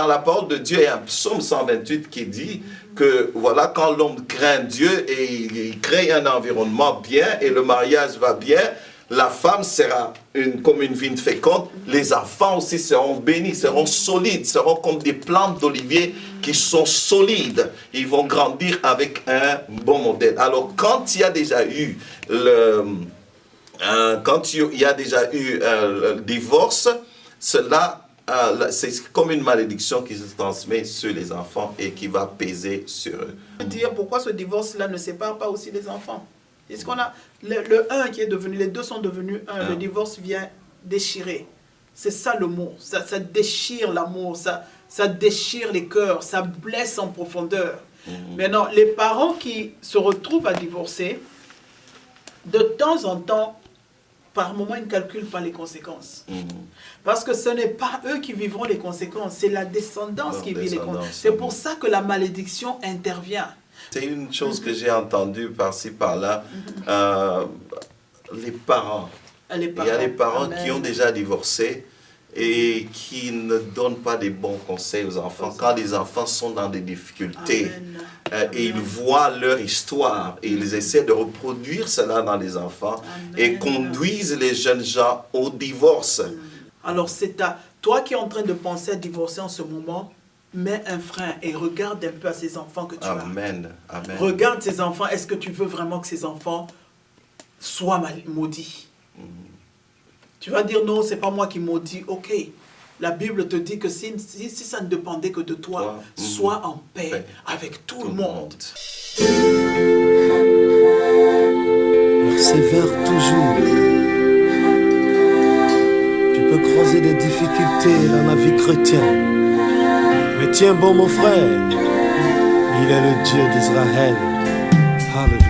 dans la parole de Dieu, il y a un psaume 128 qui dit que voilà, quand l'homme craint Dieu et il crée un environnement bien et le mariage va bien, la femme sera comme une vigne féconde, les enfants aussi seront bénis, seront solides, seront comme des plantes d'olivier qui sont solides. Ils vont grandir avec un bon modèle. Alors quand il y a déjà eu le divorce, cela, c'est comme une malédiction qui se transmet sur les enfants et qui va peser sur eux. Dire pourquoi ce divorce-là ne sépare pas aussi les enfants. Est-ce qu'on a le un qui est devenu, les deux sont devenus un, le divorce vient déchirer. C'est ça le mot, ça déchire l'amour, ça déchire les cœurs, ça blesse en profondeur. Maintenant, les parents qui se retrouvent à divorcer, de temps en temps, par moment, ils ne calculent pas les conséquences. Parce que ce n'est pas eux qui vivront les conséquences, c'est la descendance qui vit les conséquences. C'est pour ça que la malédiction intervient. C'est une chose que j'ai entendue par-ci, par-là. Les parents. Il y a des parents qui ont déjà divorcé et qui ne donnent pas des bons conseils aux enfants. Quand les enfants sont dans des difficultés et ils voient leur histoire et ils essaient de reproduire cela dans les enfants et conduisent les jeunes gens au divorce. Alors c'est à toi qui es en train de penser à divorcer en ce moment, mets un frein et regarde un peu à ces enfants que tu as. Amen. Regarde ces enfants. Est-ce que tu veux vraiment que ces enfants soient maudits? Tu vas dire non, c'est pas moi qui maudis. Ok. La Bible te dit que si ça ne dépendait que de toi, sois en paix avec tout le monde. Persévère toujours. Tu peux croiser des difficultés dans la vie chrétienne. Mais tiens bon mon frère, il est le Dieu d'Israël. Alléluia.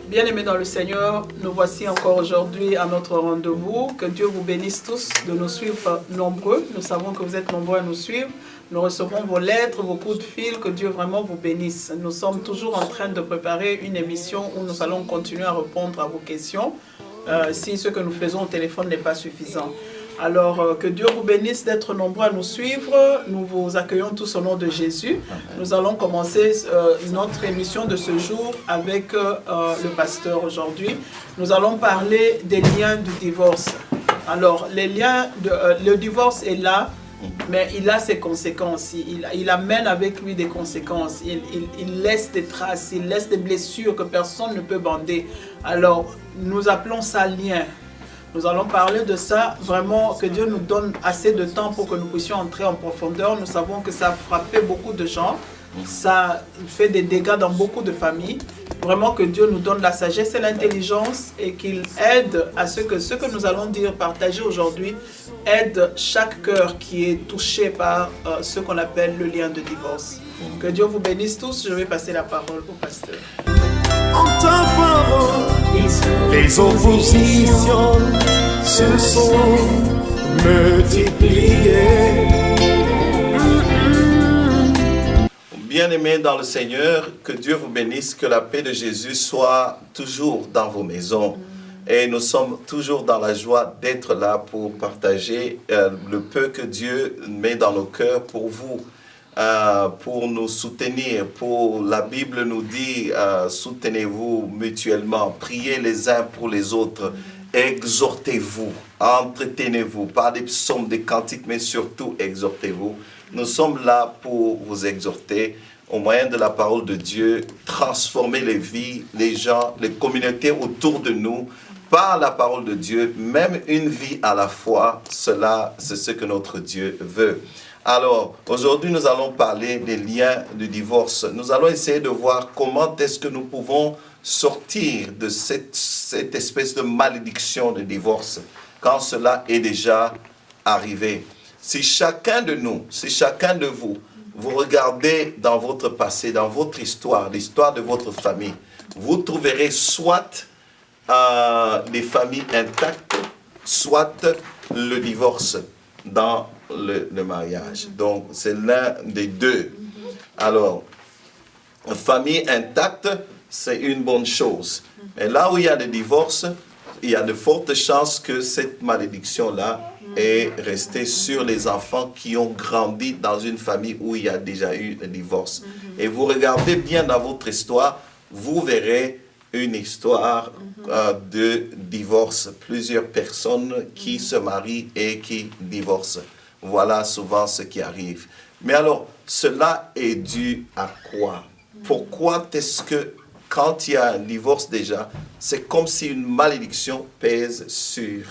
Bien-aimés dans le Seigneur, nous voici encore aujourd'hui à notre rendez-vous. Que Dieu vous bénisse tous de nous suivre nombreux. Nous savons que vous êtes nombreux à nous suivre. Nous recevons vos lettres, vos coups de fil. Que Dieu vraiment vous bénisse. Nous sommes toujours en train de préparer une émission où nous allons continuer à répondre à vos questions. Si ce que nous faisons au téléphone n'est pas suffisant. Alors, que Dieu vous bénisse d'être nombreux à nous suivre. Nous vous accueillons tous au nom de Jésus. Nous allons commencer notre émission de ce jour avec le pasteur aujourd'hui. Nous allons parler des liens du divorce. Alors, les liens, le divorce est là, mais il a ses conséquences. Il amène avec lui des conséquences. Il laisse des traces, il laisse des blessures que personne ne peut bander. Alors, nous appelons ça lien. Nous allons parler de ça, vraiment que Dieu nous donne assez de temps pour que nous puissions entrer en profondeur. Nous savons que ça a frappé beaucoup de gens, ça fait des dégâts dans beaucoup de familles. Vraiment que Dieu nous donne la sagesse et l'intelligence et qu'il aide à ce que nous allons dire, partager aujourd'hui, aide chaque cœur qui est touché par ce qu'on appelle le lien de divorce. Que Dieu vous bénisse tous. Je vais passer la parole au pasteur. En ta parole, les oppositions se sont multipliées. Bien-aimés dans le Seigneur, que Dieu vous bénisse, que la paix de Jésus soit toujours dans vos maisons. Et nous sommes toujours dans la joie d'être là pour partager le peu que Dieu met dans nos cœurs pour vous. Pour nous soutenir, la Bible nous dit soutenez-vous mutuellement, priez les uns pour les autres, exhortez-vous, entretenez-vous par des psaumes, des cantiques, mais surtout exhortez-vous. Nous sommes là pour vous exhorter au moyen de la parole de Dieu, transformer les vies, les gens, les communautés autour de nous par la parole de Dieu, même une vie à la fois. Cela, c'est ce que notre Dieu veut. Alors, aujourd'hui, nous allons parler des liens du divorce. Nous allons essayer de voir comment est-ce que nous pouvons sortir de cette espèce de malédiction de divorce quand cela est déjà arrivé. Si chacun de nous, si chacun de vous, vous regardez dans votre passé, dans votre histoire, l'histoire de votre famille, vous trouverez soit des familles intactes, soit le divorce dans le mariage. Donc, c'est l'un des deux. Alors, famille intacte, c'est une bonne chose. Mais là où il y a des divorces, il y a de fortes chances que cette malédiction-là est restée sur les enfants qui ont grandi dans une famille où il y a déjà eu un divorce. Et vous regardez bien dans votre histoire, vous verrez une histoire de divorce. Plusieurs personnes qui se marient et qui divorcent. Voilà souvent ce qui arrive. Mais alors, cela est dû à quoi? Pourquoi est-ce que quand il y a un divorce déjà, c'est comme si une malédiction pèse sur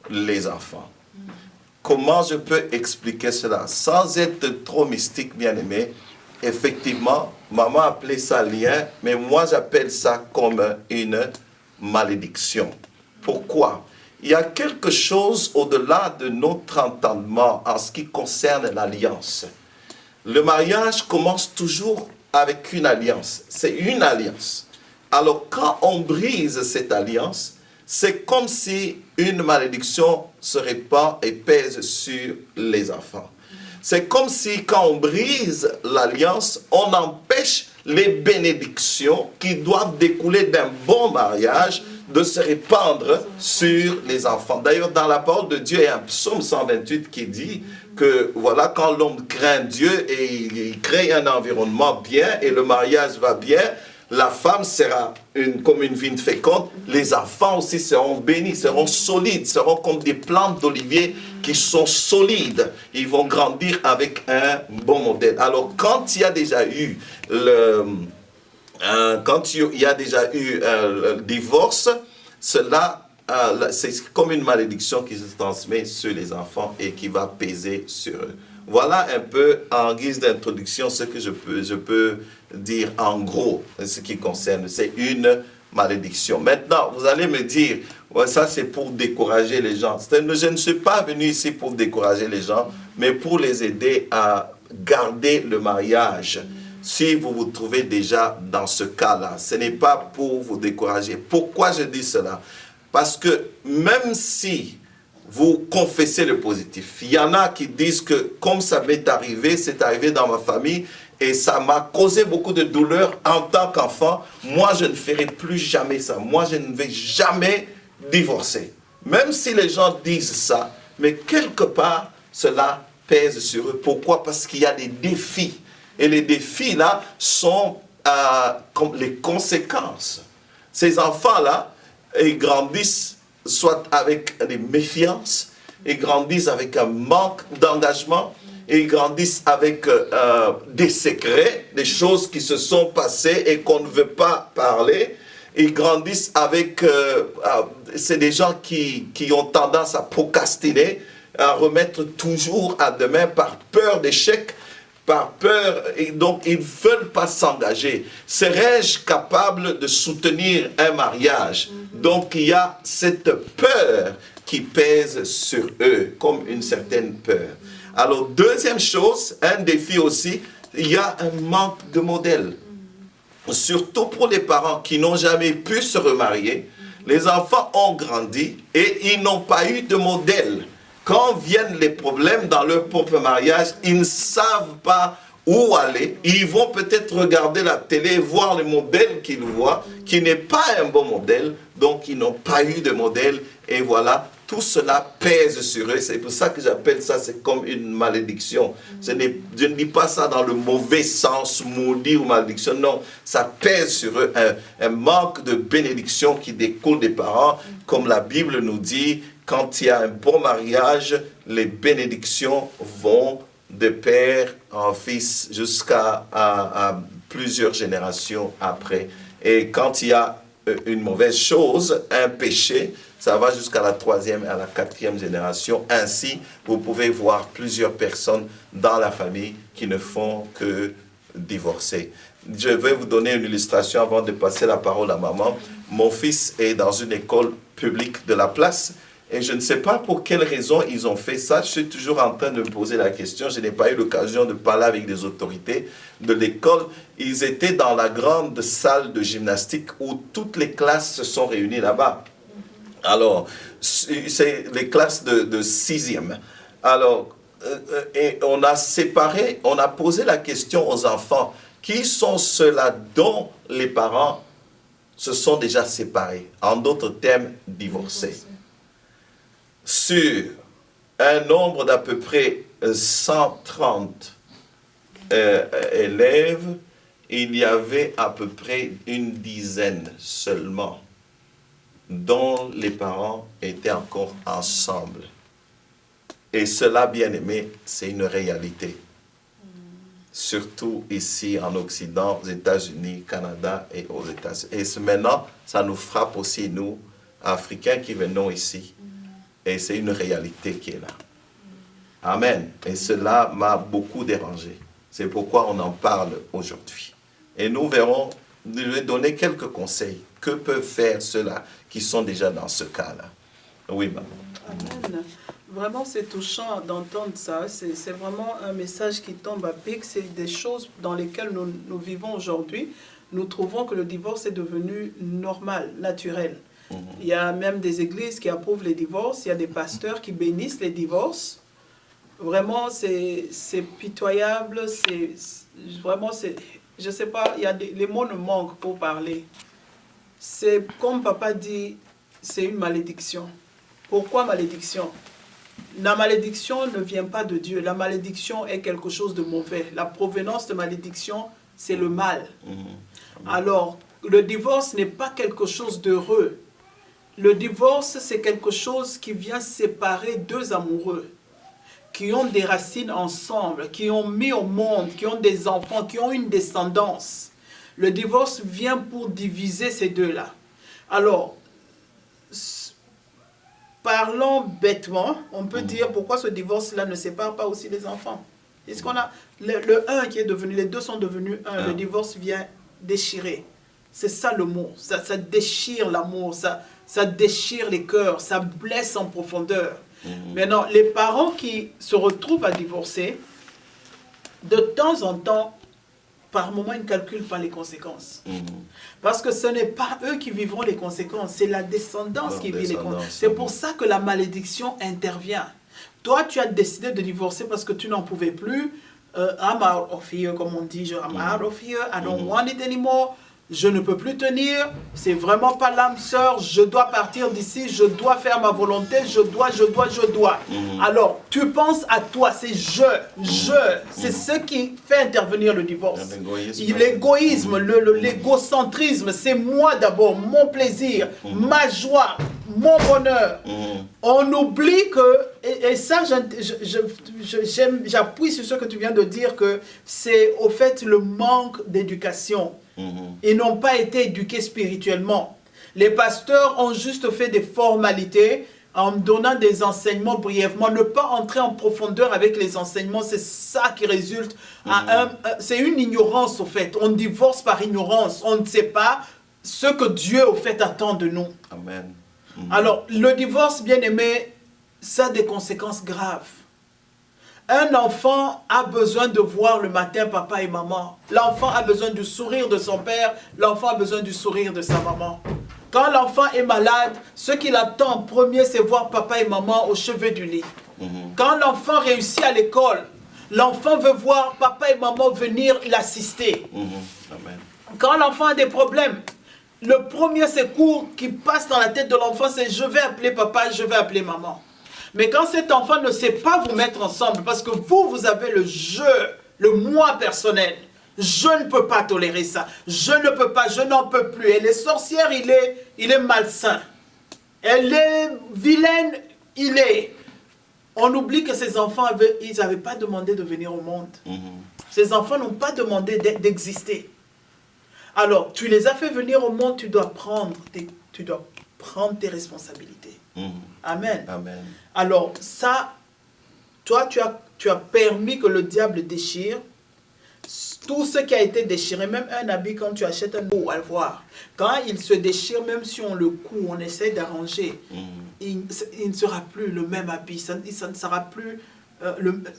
les enfants? Comment je peux expliquer cela? Sans être trop mystique, bien-aimé, effectivement, maman appelait ça lien, mais moi j'appelle ça comme une malédiction. Pourquoi? Il y a quelque chose au-delà de notre entendement en ce qui concerne l'alliance. Le mariage commence toujours avec une alliance. C'est une alliance. Alors quand on brise cette alliance, c'est comme si une malédiction se répand et pèse sur les enfants. C'est comme si quand on brise l'alliance, on empêche les bénédictions qui doivent découler d'un bon mariage de se répandre sur les enfants. D'ailleurs, dans la parole de Dieu, il y a un psaume 128 qui dit que voilà, quand l'homme craint Dieu et il crée un environnement bien et le mariage va bien, la femme sera comme une vigne féconde, les enfants aussi seront bénis, seront solides, seront comme des plantes d'olivier qui sont solides. Ils vont grandir avec un bon modèle. Alors, quand il y a déjà eu le divorce, cela, c'est comme une malédiction qui se transmet sur les enfants et qui va peser sur eux. Voilà un peu en guise d'introduction ce que je peux dire en gros ce qui concerne. C'est une malédiction. Maintenant, vous allez me dire, ouais, ça c'est pour décourager les gens. Je ne suis pas venu ici pour décourager les gens, mais pour les aider à garder le mariage. Si vous vous trouvez déjà dans ce cas-là, ce n'est pas pour vous décourager. Pourquoi je dis cela? Parce que même si vous confessez le positif, il y en a qui disent que comme ça m'est arrivé, c'est arrivé dans ma famille et ça m'a causé beaucoup de douleur en tant qu'enfant, moi je ne ferai plus jamais ça. Moi je ne vais jamais divorcer. Même si les gens disent ça, mais quelque part cela pèse sur eux. Pourquoi? Parce qu'il y a des défis. Et les défis là sont comme les conséquences. Ces enfants-là, ils grandissent soit avec des méfiances, ils grandissent avec un manque d'engagement, ils grandissent avec des secrets, des choses qui se sont passées et qu'on ne veut pas parler. Ils grandissent avec... c'est des gens qui ont tendance à procrastiner, à remettre toujours à demain par peur d'échec, par peur, et donc ils ne veulent pas s'engager. Serais-je capable de soutenir un mariage? Donc il y a cette peur qui pèse sur eux, comme une certaine peur. Alors deuxième chose, un défi aussi, il y a un manque de modèle. Surtout pour les parents qui n'ont jamais pu se remarier, les enfants ont grandi et ils n'ont pas eu de modèle. Quand viennent les problèmes dans leur propre mariage, ils ne savent pas où aller. Ils vont peut-être regarder la télé, voir le modèle qu'ils voient, qui n'est pas un bon modèle. Donc, ils n'ont pas eu de modèle. Et voilà, tout cela pèse sur eux. C'est pour ça que j'appelle ça, c'est comme une malédiction. Je ne dis pas ça dans le mauvais sens, maudit ou malédiction. Non, ça pèse sur eux. Un manque de bénédiction qui découle des parents. Comme la Bible nous dit, quand il y a un bon mariage, les bénédictions vont de père en fils jusqu'à plusieurs générations après. Et quand il y a une mauvaise chose, un péché, ça va jusqu'à la 3e et à la 4e génération. Ainsi, vous pouvez voir plusieurs personnes dans la famille qui ne font que divorcer. Je vais vous donner une illustration avant de passer la parole à maman. Mon fils est dans une école publique de la place. Et je ne sais pas pour quelle raison ils ont fait ça. Je suis toujours en train de me poser la question. Je n'ai pas eu l'occasion de parler avec des autorités de l'école. Ils étaient dans la grande salle de gymnastique où toutes les classes se sont réunies là-bas. Alors, c'est les classes de 6e. Alors, et on a séparé, on a posé la question aux enfants. Qui sont ceux-là dont les parents se sont déjà séparés. En d'autres termes, divorcés. Sur un nombre d'à peu près 130 élèves, il y avait à peu près une dizaine seulement dont les parents étaient encore ensemble. Et cela, bien aimé, c'est une réalité. Surtout ici en Occident, aux États-Unis, Canada et aux États-Unis. Et maintenant, ça nous frappe aussi, nous, Africains qui venons ici. Et c'est une réalité qui est là. Amen. Et cela m'a beaucoup dérangé. C'est pourquoi on en parle aujourd'hui. Et nous verrons, je vais donner quelques conseils. Que peuvent faire ceux-là qui sont déjà dans ce cas-là? Oui, maman. Amen. Vraiment, c'est touchant d'entendre ça. C'est vraiment un message qui tombe à pic. C'est des choses dans lesquelles nous vivons aujourd'hui. Nous trouvons que le divorce est devenu normal, naturel. Il y a même des églises qui approuvent les divorces. Il y a des pasteurs qui bénissent les divorces. Vraiment, c'est pitoyable. Vraiment, je ne sais pas, les mots ne manquent pour parler. C'est comme papa dit, c'est une malédiction. Pourquoi malédiction? La malédiction ne vient pas de Dieu. La malédiction est quelque chose de mauvais. La provenance de malédiction, c'est le mal. Alors, le divorce n'est pas quelque chose d'heureux. Le divorce, c'est quelque chose qui vient séparer deux amoureux qui ont des racines ensemble, qui ont mis au monde, qui ont des enfants, qui ont une descendance. Le divorce vient pour diviser ces deux-là. Alors, parlons bêtement, on peut dire pourquoi ce divorce-là ne sépare pas aussi les enfants. Est-ce qu'on a le un qui est devenu, les deux sont devenus un, le divorce vient déchirer. C'est ça le mot, ça déchire l'amour, ça déchire les cœurs, ça blesse en profondeur. Maintenant, les parents qui se retrouvent à divorcer, de temps en temps, par moment, ils ne calculent pas les conséquences. Parce que ce n'est pas eux qui vivront les conséquences, c'est la descendance qui vit les conséquences. C'est pour ça que la malédiction intervient. Toi, tu as décidé de divorcer parce que tu n'en pouvais plus. I'm out of here, comme on dit. I'm out of here, I don't want it anymore. Je ne peux plus tenir, c'est vraiment pas l'âme sœur, je dois partir d'ici, je dois faire ma volonté, je dois. Alors, tu penses à toi, c'est c'est ce qui fait intervenir le divorce. L'égoïsme, l'égocentrisme, c'est moi d'abord, mon plaisir, ma joie, mon bonheur. On oublie que, et ça j'appuie sur ce que tu viens de dire, que c'est au fait le manque d'éducation. Ils n'ont pas été éduqués spirituellement. Les pasteurs ont juste fait des formalités en donnant des enseignements brièvement. Ne pas entrer en profondeur avec les enseignements, c'est ça qui résulte. C'est une ignorance au fait. On divorce par ignorance. On ne sait pas ce que Dieu au fait attend de nous. Amen. Alors, le divorce, bien aimé, ça a des conséquences graves. Un enfant a besoin de voir le matin papa et maman. L'enfant a besoin du sourire de son père. L'enfant a besoin du sourire de sa maman. Quand l'enfant est malade, ce qu'il attend en premier, c'est voir papa et maman au chevet du lit. Quand l'enfant réussit à l'école, l'enfant veut voir papa et maman venir l'assister. Quand l'enfant a des problèmes, le premier secours qui passe dans la tête de l'enfant, c'est « je vais appeler papa, je vais appeler maman ». Mais quand cet enfant ne sait pas vous mettre ensemble, parce que vous avez le je, le moi personnel, je ne peux pas tolérer ça, je ne peux pas, je n'en peux plus. Et les sorcières, il est malsain. Elle est vilaine, On oublie que ces enfants, ils n'avaient pas demandé de venir au monde. Ces enfants n'ont pas demandé d'exister. Alors, tu les as fait venir au monde, tu dois prendre tes responsabilités. Amen. Amen. Alors, ça, toi, tu as permis que le diable déchire tout ce qui a été déchiré. Même un habit, quand tu achètes un beau, à le voir. Quand il se déchire, même si on le coud, on essaie d'arranger, il ne sera plus le même habit. Ça ne sera plus...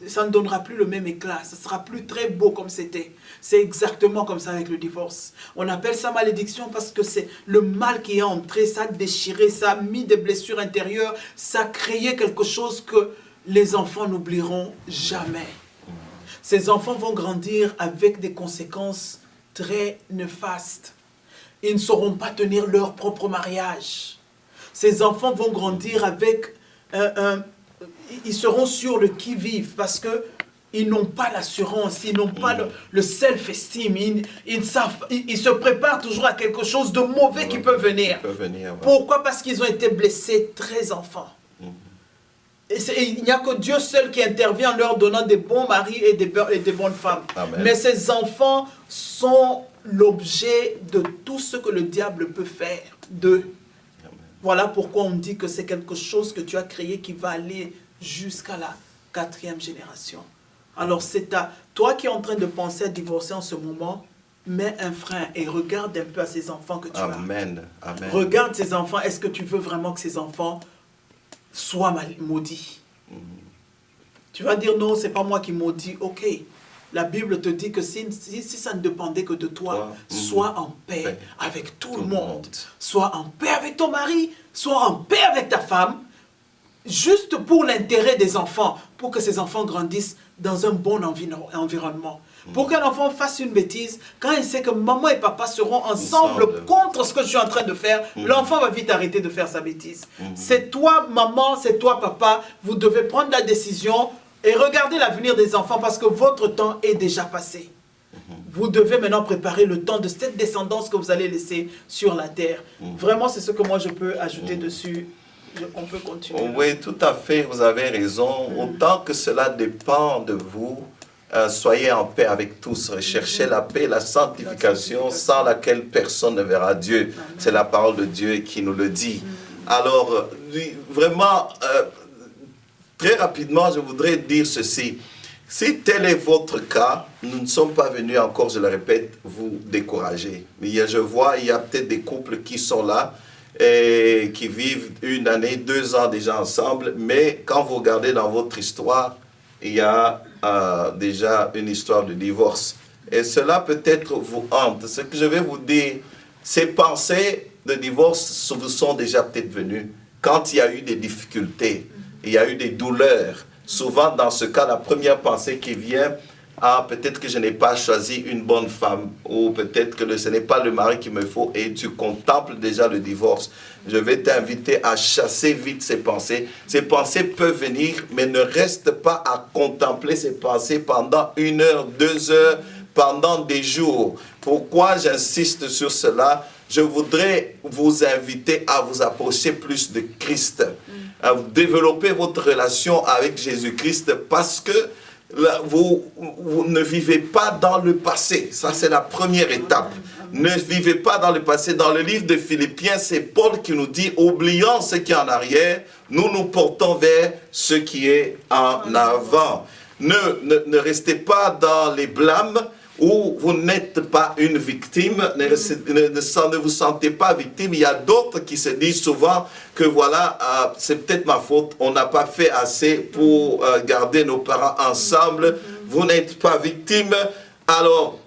ça ne donnera plus le même éclat, ça ne sera plus très beau comme c'était. C'est exactement comme ça avec le divorce. On appelle ça malédiction parce que c'est le mal qui est entré, ça a déchiré, ça a mis des blessures intérieures, ça a créé quelque chose que les enfants n'oublieront jamais. Ces enfants vont grandir avec des conséquences très néfastes. ils ne sauront pas tenir leur propre mariage. Ces enfants vont grandir avec... ils seront sur le qui-vive parce qu'ils n'ont pas l'assurance, ils n'ont pas le self-esteem, ils se préparent toujours à quelque chose de mauvais qui peut venir. Pourquoi? Parce qu'ils ont été blessés très enfants. Et il n'y a que Dieu seul qui intervient en leur donnant des bons maris et des bonnes femmes. Amen. Mais ces enfants sont l'objet de tout ce que le diable peut faire d'eux. Voilà pourquoi on dit que c'est quelque chose que tu as créé qui va aller jusqu'à la 4e génération. Alors c'est toi qui es en train de penser à divorcer en ce moment, mets un frein et regarde un peu à ces enfants que tu Amen. as. Amen. Regarde ces enfants, est-ce que tu veux vraiment que ces enfants soient maudits? Tu vas dire non, c'est pas moi qui maudis. Ok, la Bible te dit que si ça ne dépendait que de toi, sois en paix avec tout le monde. Sois en paix avec ton mari, sois en paix avec ta femme, juste pour l'intérêt des enfants, pour que ces enfants grandissent dans un bon environnement. Pour qu'un enfant fasse une bêtise, quand il sait que maman et papa seront ensemble contre ce que je suis en train de faire, l'enfant va vite arrêter de faire sa bêtise. C'est toi, maman, c'est toi, papa, vous devez prendre la décision et regarder l'avenir des enfants parce que votre temps est déjà passé. Vous devez maintenant préparer le temps de cette descendance que vous allez laisser sur la terre. Vraiment, c'est ce que moi je peux ajouter dessus. On peut continuer. Oui, tout à fait, vous avez raison. Autant que cela dépend de vous, soyez en paix avec tous. Recherchez la paix, la sanctification, sans laquelle personne ne verra Dieu. C'est la parole de Dieu qui nous le dit. Alors, vraiment, très rapidement, je voudrais dire ceci. Si tel est votre cas, nous ne sommes pas venus encore, je le répète, vous décourager. Je vois, il y a peut-être des couples qui sont là, et qui vivent 1 année, 2 ans déjà ensemble, mais quand vous regardez dans votre histoire, il y a déjà une histoire de divorce. Et cela peut-être vous hante. Ce que je vais vous dire, ces pensées de divorce vous sont déjà peut-être venues quand il y a eu des difficultés, il y a eu des douleurs. Souvent, dans ce cas, la première pensée qui vient, peut-être que je n'ai pas choisi une bonne femme, ou peut-être que ce n'est pas le mari qu'il me faut, et tu contemples déjà le divorce. Je vais t'inviter à chasser vite ces pensées. Ces pensées peuvent venir, mais ne reste pas à contempler ces pensées pendant 1 heure, 2 heures, pendant des jours. Pourquoi j'insiste sur cela? Je voudrais vous inviter à vous approcher plus de Christ, à développer votre relation avec Jésus-Christ, parce que vous ne vivez pas dans le passé. Ça, c'est la première étape. Ne vivez pas dans le passé. Dans le livre de Philippiens, c'est Paul qui nous dit, oubliant ce qui est en arrière, nous nous portons vers ce qui est en avant. Ne restez pas dans les blâmes où vous n'êtes pas une victime, ne vous sentez pas victime. Il y a d'autres qui se disent souvent que voilà, c'est peut-être ma faute, on n'a pas fait assez pour garder nos parents ensemble. Vous n'êtes pas victime. Alors,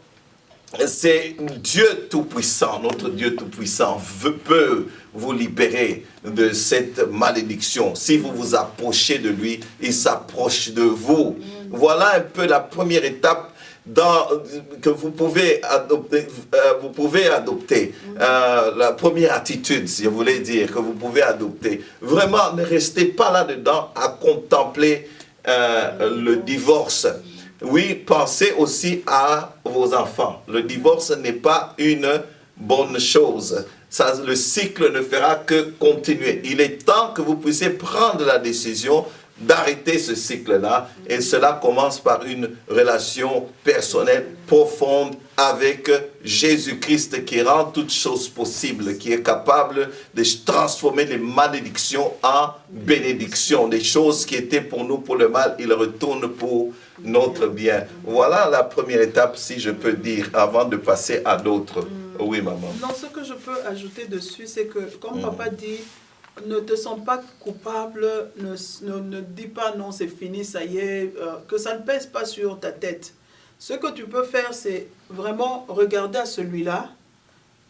c'est Dieu Tout-Puissant, notre Dieu Tout-Puissant peut vous libérer de cette malédiction. Si vous vous approchez de lui, il s'approche de vous. Voilà un peu la première étape que vous pouvez adopter. La première attitude, si je voulais dire, que vous pouvez adopter. Vraiment, ne restez pas là-dedans à contempler le divorce. Oui, pensez aussi à vos enfants. Le divorce n'est pas une bonne chose. Ça, le cycle ne fera que continuer. Il est temps que vous puissiez prendre la décision d'arrêter ce cycle-là. Et cela commence par une relation personnelle profonde avec Jésus-Christ qui rend toutes choses possibles, qui est capable de transformer les malédictions en bénédictions. Des choses qui étaient pour nous pour le mal, il retourne pour notre bien. Voilà la première étape, si je peux dire, avant de passer à d'autres. Oui, maman. Non, ce que je peux ajouter dessus, c'est que, comme papa dit, ne te sens pas coupable, ne dis pas non, c'est fini, ça y est, que ça ne pèse pas sur ta tête. Ce que tu peux faire, c'est vraiment regarder à celui-là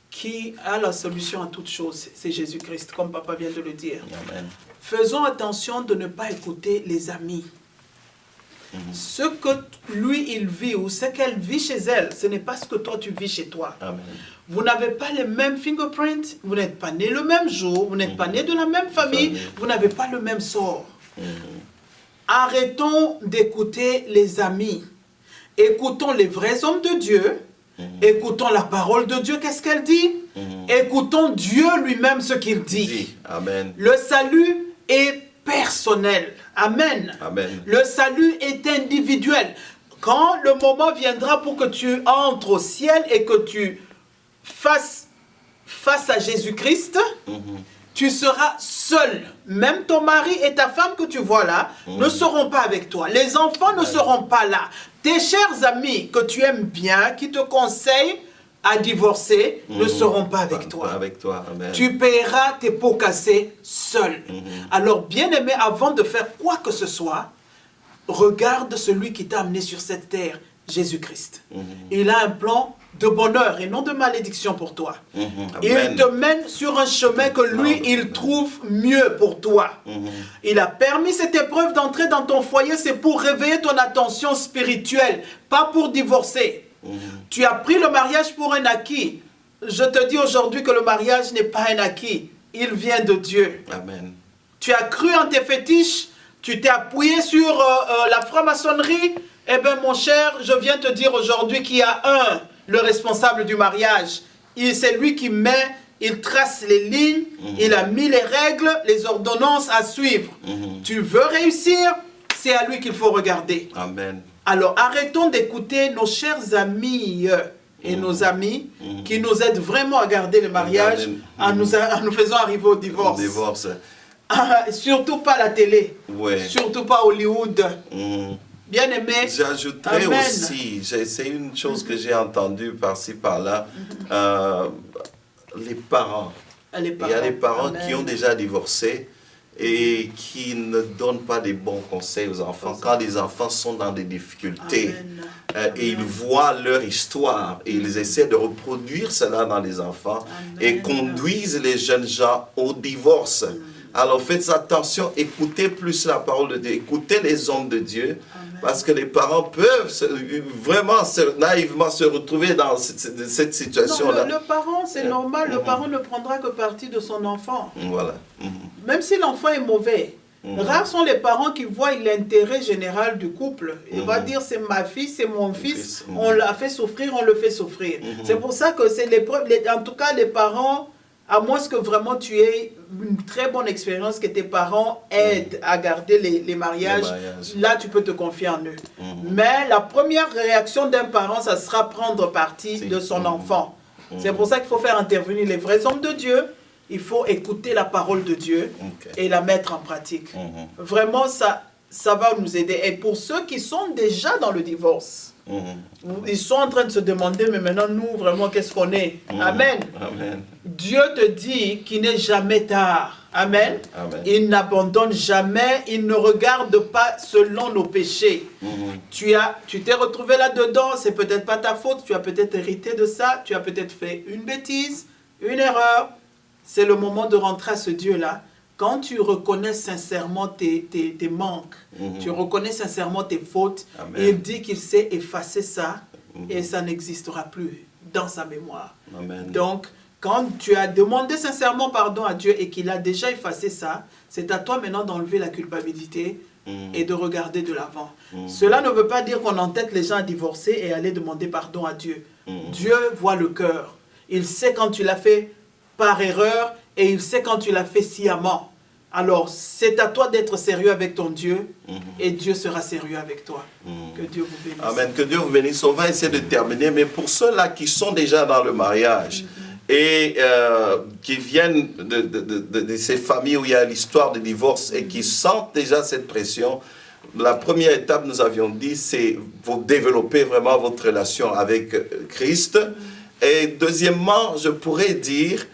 qui a la solution à toutes choses. C'est Jésus-Christ, comme papa vient de le dire. Amen. Faisons attention de ne pas écouter les amis. Ce que lui, il vit ou ce qu'elle vit chez elle, ce n'est pas ce que toi, tu vis chez toi. Amen. Vous n'avez pas les mêmes fingerprints, vous n'êtes pas nés le même jour, vous n'êtes pas nés de la même famille, vous n'avez pas le même sort. Arrêtons d'écouter les amis. Écoutons les vrais hommes de Dieu. Écoutons la parole de Dieu, qu'est-ce qu'elle dit? Écoutons Dieu lui-même ce qu'il dit. Amen. Le salut est personnel. Amen. Amen. Le salut est individuel. Quand le moment viendra pour que tu entres au ciel et que tu fasses face à Jésus-Christ, tu seras seul. Même ton mari et ta femme que tu vois là ne seront pas avec toi. Les enfants ne seront pas là. Tes chers amis que tu aimes bien, qui te conseillent à divorcer, ne seront pas avec toi. Pas avec toi. Amen. Tu paieras tes pots cassés seul. Alors, bien-aimé, avant de faire quoi que ce soit, regarde celui qui t'a amené sur cette terre, Jésus-Christ. Il a un plan de bonheur et non de malédiction pour toi. Il te mène sur un chemin que lui, il trouve mieux pour toi. Il a permis cette épreuve d'entrer dans ton foyer, c'est pour réveiller ton attention spirituelle, pas pour divorcer. Tu as pris le mariage pour un acquis. Je te dis aujourd'hui que le mariage n'est pas un acquis. Il vient de Dieu. Amen. Tu as cru en tes fétiches, tu t'es appuyé sur la franc-maçonnerie. Eh bien, mon cher, je viens te dire aujourd'hui qu'il y a le responsable du mariage. C'est lui qui met, il trace les lignes, il a mis les règles, les ordonnances à suivre. Tu veux réussir, c'est à lui qu'il faut regarder. Amen. Alors, arrêtons d'écouter nos chers amis et nos amis qui nous aident vraiment à garder le mariage en nous faisant arriver au divorce. Surtout pas la télé, surtout pas Hollywood. Bien aimé. J'ajouterais aussi, c'est une chose que j'ai entendue par-ci par-là, les parents. Il y a des parents qui ont déjà divorcé et qui ne donnent pas des bons conseils aux enfants quand les enfants sont dans des difficultés. Et ils voient leur histoire et ils essaient de reproduire cela dans les enfants et conduisent les jeunes gens au divorce. Alors faites attention, écoutez plus la parole de Dieu, écoutez les hommes de Dieu, parce que les parents peuvent vraiment naïvement se retrouver dans cette situation-là. Le parent, c'est normal, le parent ne prendra que partie de son enfant. Voilà. Même si l'enfant est mauvais. Rares sont les parents qui voient l'intérêt général du couple. Il va dire, c'est ma fille, c'est mon fils, on l'a fait souffrir, on le fait souffrir. C'est pour ça que c'est l'épreuve, en tout cas les parents... À moins que vraiment tu aies une très bonne expérience, que tes parents aident à garder les mariages, là tu peux te confier en eux. Mais la première réaction d'un parent, ça sera prendre parti de son enfant. C'est pour ça qu'il faut faire intervenir les vrais hommes de Dieu. Il faut écouter la parole de Dieu et la mettre en pratique. Vraiment, ça va nous aider. Et pour ceux qui sont déjà dans le divorce, ils sont en train de se demander, mais maintenant, nous, vraiment, qu'est-ce qu'on est? Amen. Amen. Dieu te dit qu'il n'est jamais tard. Amen. Amen. Il n'abandonne jamais, il ne regarde pas selon nos péchés. Tu t'es retrouvé là-dedans, c'est peut-être pas ta faute, tu as peut-être hérité de ça, tu as peut-être fait une bêtise, une erreur. C'est le moment de rentrer à ce Dieu-là. Quand tu reconnais sincèrement tes manques, tu reconnais sincèrement tes fautes, il dit qu'il sait effacer ça et ça n'existera plus dans sa mémoire. Amen. Donc, quand tu as demandé sincèrement pardon à Dieu et qu'il a déjà effacé ça, c'est à toi maintenant d'enlever la culpabilité et de regarder de l'avant. Cela ne veut pas dire qu'on entête les gens à divorcer et aller demander pardon à Dieu. Dieu voit le cœur. Il sait quand tu l'as fait par erreur et il sait quand tu l'as fait sciemment. Alors, c'est à toi d'être sérieux avec ton Dieu et Dieu sera sérieux avec toi. Que Dieu vous bénisse. Amen. Que Dieu vous bénisse. On va essayer de terminer, mais pour ceux-là qui sont déjà dans le mariage et qui viennent de ces familles où il y a l'histoire de divorce et qui sentent déjà cette pression, la première étape, nous avions dit, c'est vous développer vraiment votre relation avec Christ. Et deuxièmement, je pourrais dire...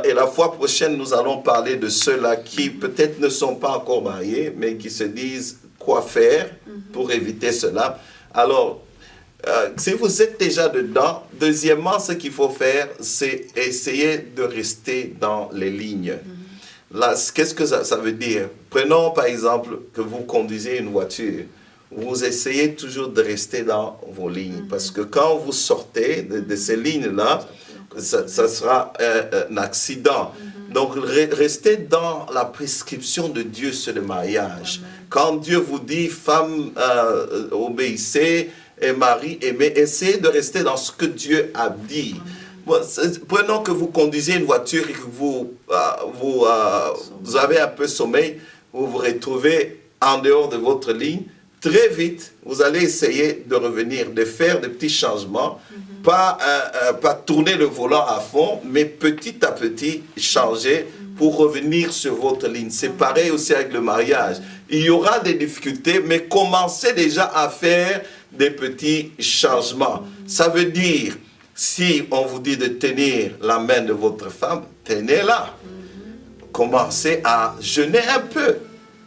et la fois prochaine, nous allons parler de ceux-là qui peut-être ne sont pas encore mariés, mais qui se disent quoi faire pour éviter cela. Alors, si vous êtes déjà dedans, deuxièmement, ce qu'il faut faire, c'est essayer de rester dans les lignes. Là, qu'est-ce que ça veut dire? Prenons par exemple que vous conduisez une voiture. vous essayez toujours de rester dans vos lignes. Parce que quand vous sortez de ces lignes-là, ça sera un accident. Donc, restez dans la prescription de Dieu sur le mariage. Quand Dieu vous dit, femme, obéissez, et mari, aimez, essayez de rester dans ce que Dieu a dit. Prenons que vous conduisez une voiture et que vous avez un peu sommeil, vous vous retrouvez en dehors de votre ligne. Très vite, vous allez essayer de revenir, de faire des petits changements, pas tourner le volant à fond, mais petit à petit changer pour revenir sur votre ligne. C'est pareil aussi avec le mariage. Il y aura des difficultés, mais commencez déjà à faire des petits changements. Ça veut dire, si on vous dit de tenir la main de votre femme, tenez-la. Commencez à jeûner un peu,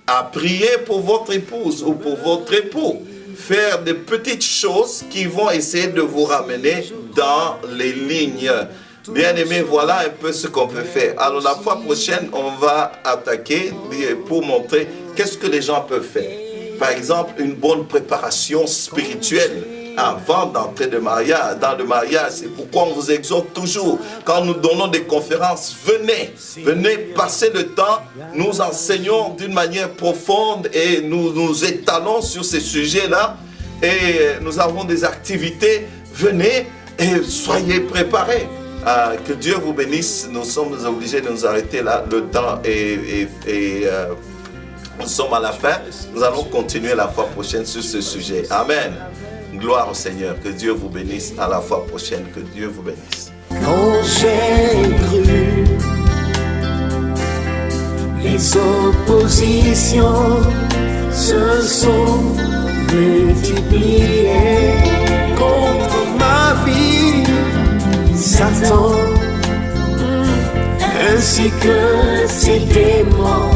à prier pour votre épouse ou pour votre époux. Faire des petites choses qui vont essayer de vous ramener dans les lignes. Bien-aimés, voilà un peu ce qu'on peut faire. Alors la fois prochaine, on va attaquer pour montrer qu'est-ce que les gens peuvent faire. Par exemple, une bonne préparation spirituelle avant d'entrer dans le mariage. C'est pourquoi on vous exhorte toujours. Quand nous donnons des conférences, venez passer le temps. Nous enseignons d'une manière profonde et nous nous étalons sur ces sujets-là. Et nous avons des activités. Venez et soyez préparés. Que Dieu vous bénisse. Nous sommes obligés de nous arrêter là. Le temps nous sommes à la fin. Nous allons continuer la fois prochaine sur ce sujet. Amen. Gloire au Seigneur. Que Dieu vous bénisse. À la fois prochaine. Que Dieu vous bénisse. Quand j'ai cru, les oppositions se sont multipliées contre ma vie. Satan, ainsi que ses démons